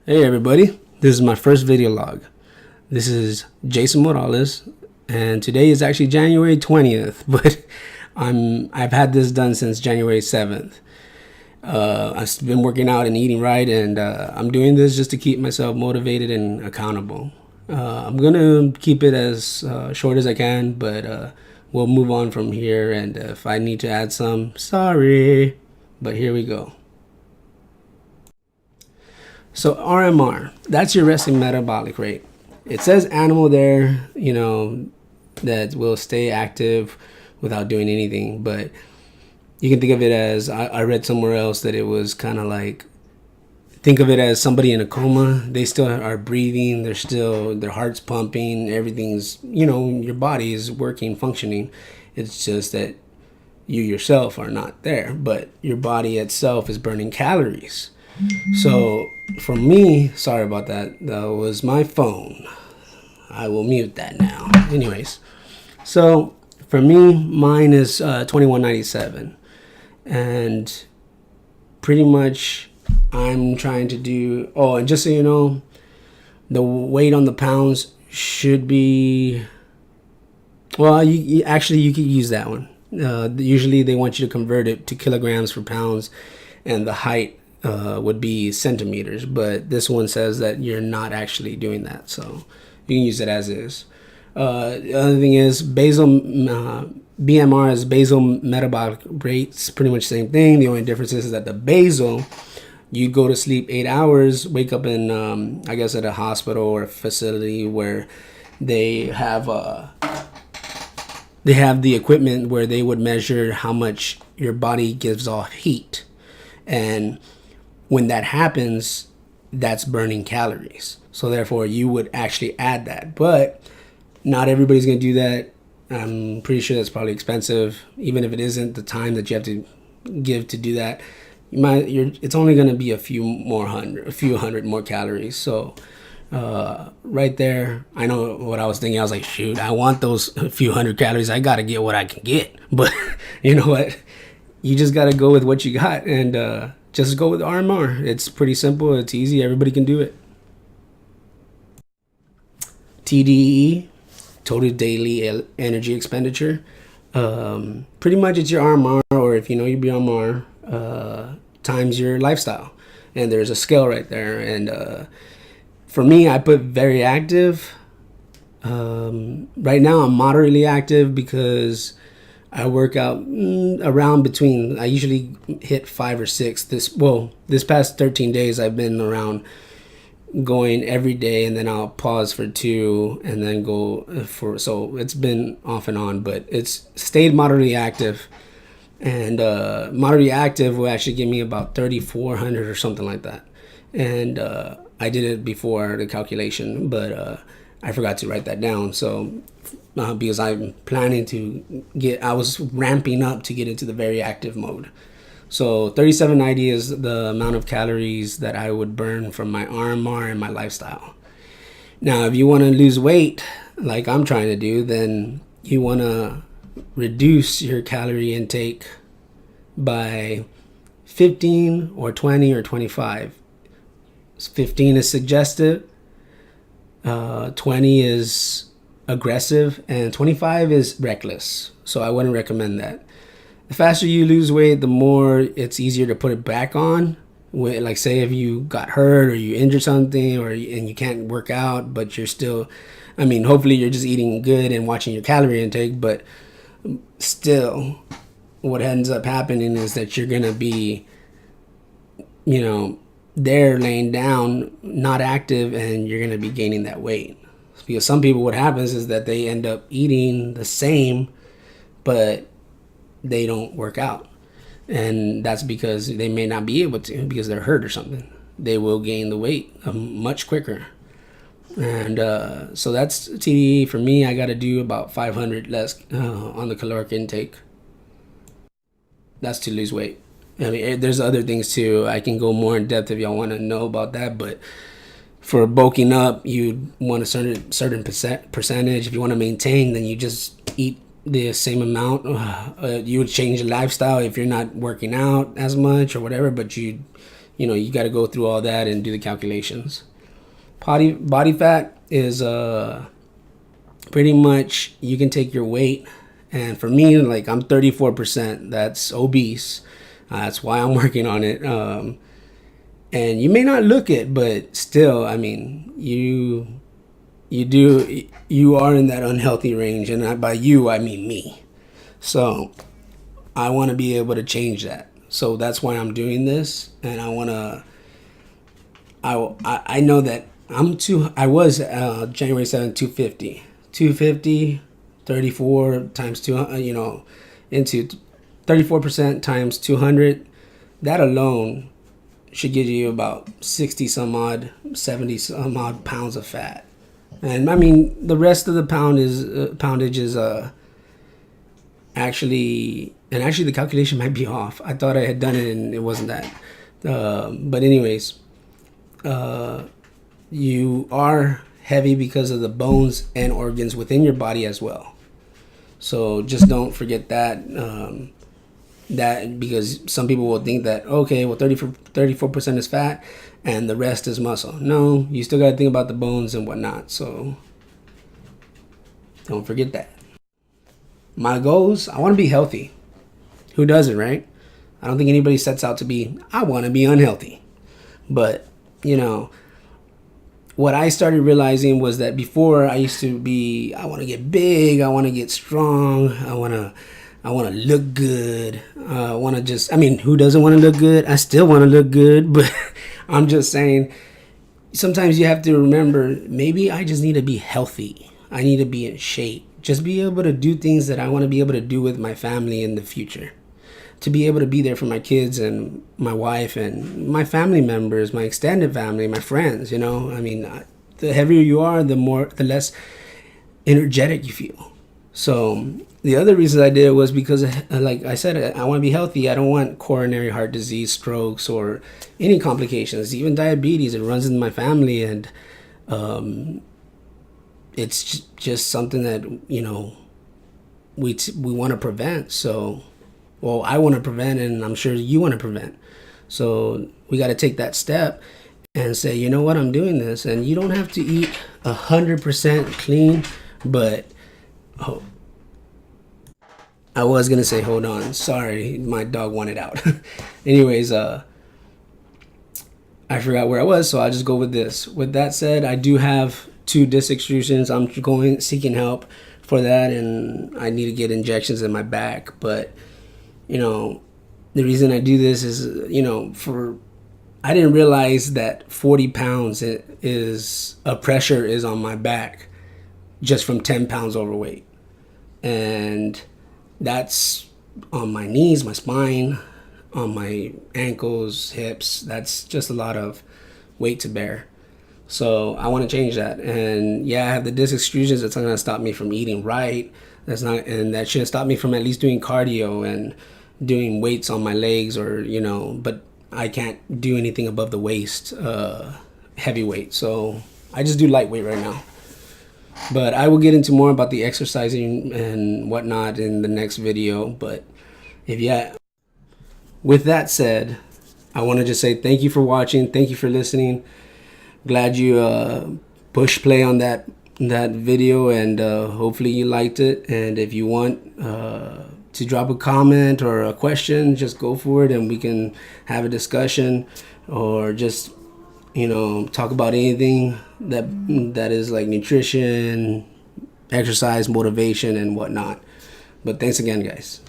Hey everybody, this is my first video log. This is Jason Morales, and today is actually January 20th, but I've had this done since January 7th. I've been working out and eating right, and I'm doing this just to keep myself motivated and accountable. I'm gonna keep it as short as I can, but we'll move on from here, and if I need to add some, sorry, but here we go. So RMR, that's your resting metabolic rate. It says animal there, that will stay active without doing anything. But you can think of it as, I read somewhere else that it was kind of like, think of it as somebody in a coma. They still are breathing. Their heart's pumping. Everything's, your body is working, functioning. It's just that you yourself are not there, but your body itself is burning calories. So for me, sorry about that. That was my phone. I will mute that now. Anyways, so for me, mine is 2197, and pretty much I'm trying to do. Oh, and just so you know, the weight on the pounds should be. Well, you actually you could use that one. Usually they want you to convert it to kilograms for pounds, and the height would be centimeters, but this one says that you're not actually doing that, so you can use it as is. The other thing is basal BMR is basal metabolic rates, pretty much the same thing. The only difference is that the basal, you go to sleep 8 hours, wake up in I guess at a hospital or a facility where they have the equipment where they would measure how much your body gives off heat, and when that happens, that's burning calories. So therefore, you would actually add that. But not everybody's going to do that. I'm pretty sure that's probably expensive. Even if it isn't, the time that you have to give to do that, it's only going to be a few hundred more calories. So right there, I know what I was thinking. I was like, shoot, I want those few hundred calories. I got to get what I can get. But you know what? You just got to go with what you got, and just go with RMR. It's pretty simple. It's easy. Everybody can do it. TDE, total daily energy expenditure. Pretty much it's your RMR, or if you know your BMR, times your lifestyle. And there's a scale right there. And for me, I put very active. Right now, I'm moderately active because I work out around between. I usually hit 5 or 6. This past 13 days, I've been around going every day, and then I'll pause for 2, and then go for. So it's been off and on, but it's stayed moderately active. And moderately active will actually give me about 3,400 or something like that. And I did it before the calculation, but I forgot to write that down. So because I'm planning to I was ramping up to get into the very active mode. So 3790 is the amount of calories that I would burn from my RMR and my lifestyle. Now, if you want to lose weight, like I'm trying to do, then you want to reduce your calorie intake by 15 or 20 or 25. 15 is suggestive, 20 is aggressive, and 25 is reckless. So I wouldn't recommend that. The faster you lose weight, the more it's easier to put it back on. Like say if you got hurt or you injured something, and you can't work out, but you're still, hopefully you're just eating good and watching your calorie intake, but still what ends up happening is that you're going to be, there laying down, not active, and you're going to be gaining that weight. Because some people, what happens is that they end up eating the same, but they don't work out. And that's because they may not be able to, because they're hurt or something. They will gain the weight much quicker. And so that's TDE. For me, I got to do about 500 less on the caloric intake. That's to lose weight. There's other things too. I can go more in depth if y'all want to know about that, but for bulking up, you want a certain percentage. If you want to maintain, then you just eat the same amount. You would change your lifestyle if you're not working out as much or whatever, but you you know, you got to go through all that and do the calculations. Body fat is pretty much, you can take your weight, and for me, like, I'm 34%. That's obese. That's why I'm working on it. And you may not look it, but still, I mean, you are in that unhealthy range, and by you I mean me. So I want to be able to change that. So that's why I'm doing this, and I know that I was January 7th 250 34 times 200, you know, into 34% times 200. That alone should give you about 60 some odd, 70 some odd pounds of fat. And I mean, the rest of the poundage is actually the calculation might be off. I thought I had done it and it wasn't that. But anyways, you are heavy because of the bones and organs within your body as well. So just don't forget that. That, because some people will think that, okay, well, 34% is fat and the rest is muscle. No, you still got to think about the bones and whatnot. So don't forget that. My goals, I want to be healthy. Who doesn't, right? I don't think anybody sets out to be, I want to be unhealthy. But, you know, what I started realizing was that before I used to be, I want to get big, I want to get strong, I want to look good. I want to just, I mean, who doesn't want to look good? I still want to look good, but I'm just saying, sometimes you have to remember, maybe I just need to be healthy. I need to be in shape. Just be able to do things that I want to be able to do with my family in the future. To be able to be there for my kids and my wife and my family members, my extended family, my friends, you know. I mean, the heavier you are, the less energetic you feel. So the other reason I did it was because, like I said, I want to be healthy. I don't want coronary heart disease, strokes, or any complications. Even diabetes, it runs in my family, and it's just something that, you know, we want to prevent. So, well, I want to prevent, and I'm sure you want to prevent. So we got to take that step and say, you know what, I'm doing this, and you don't have to eat 100% clean, but I was gonna say, hold on, sorry, my dog wanted out. Anyways, I forgot where I was, so I'll just go with this. With that said, I do have 2 disc extrusions. I'm seeking help for that, and I need to get injections in my back. But, you know, the reason I do this is, you know, I didn't realize that 40 pounds pressure is on my back just from 10 pounds overweight. And that's on my knees, my spine, on my ankles, hips. That's just a lot of weight to bear. So I want to change that. And yeah, I have the disc extrusions. That's not going to stop me from eating right. And that shouldn't stop me from at least doing cardio and doing weights on my legs, or, you know, but I can't do anything above the waist, heavyweight. So I just do lightweight right now. But I will get into more about the exercising and whatnot in the next video. But with that said, I want to just say thank you for watching. Thank you for listening. Glad you push play on that video, and hopefully you liked it. And if you want to drop a comment or a question, just go for it, and we can have a discussion, or just, you know, talk about anything that is like nutrition, exercise, motivation, and whatnot. But thanks again, guys.